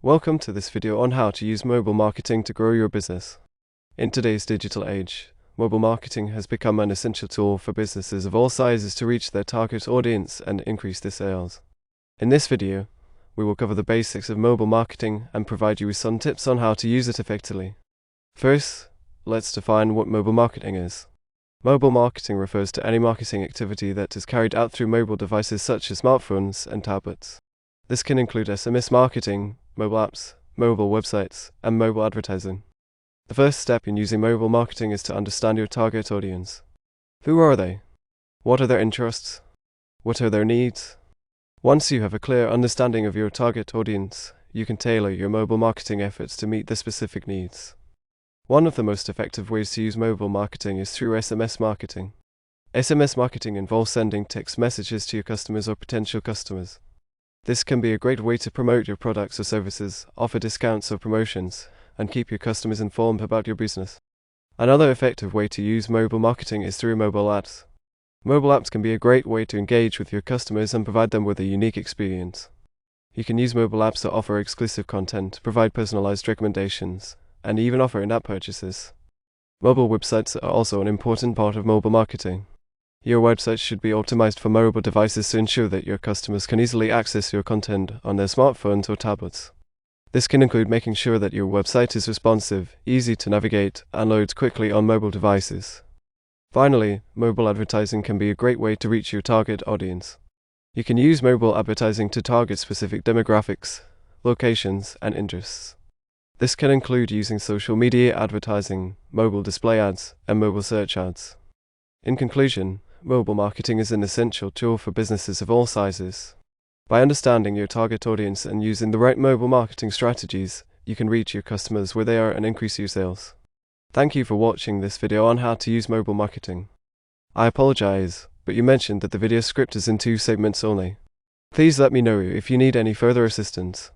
Welcome to this video on how to use mobile marketing to grow your business. In today's digital age, mobile marketing has become an essential tool for businesses of all sizes to reach their target audience and increase their sales. In this video, we will cover the basics of mobile marketing and provide you with some tips on how to use it effectively. First, let's define what mobile marketing is. Mobile marketing refers to any marketing activity that is carried out through mobile devices such as smartphones and tablets. This can include SMS marketing, mobile apps, mobile websites, and mobile advertising. The first step in using mobile marketing is to understand your target audience. Who are they? What are their interests? What are their needs? Once you have a clear understanding of your target audience, you can tailor your mobile marketing efforts to meet the specific needs. One of the most effective ways to use mobile marketing is through SMS marketing. SMS marketing involves sending text messages to your customers or potential customers. This can be a great way to promote your products or services, offer discounts or promotions, and keep your customers informed about your business. Another effective way to use mobile marketing is through mobile apps. Mobile apps can be a great way to engage with your customers and provide them with a unique experience. You can use mobile apps to offer exclusive content, provide personalized recommendations, and even offer in-app purchases. Mobile websites are also an important part of mobile marketing. Your website should be optimized for mobile devices to ensure that your customers can easily access your content on their smartphones or tablets. This can include making sure that your website is responsive, easy to navigate, and loads quickly on mobile devices. Finally, mobile advertising can be a great way to reach your target audience. You can use mobile advertising to target specific demographics, locations, and interests. This can include using social media advertising, mobile display ads, and mobile search ads. In conclusion, mobile marketing is an essential tool for businesses of all sizes. By understanding your target audience and using the right mobile marketing strategies, you can reach your customers where they are and increase your sales. Thank you for watching this video on how to use mobile marketing. I apologize, but you mentioned that the video script is in 2 segments only. Please let me know if you need any further assistance.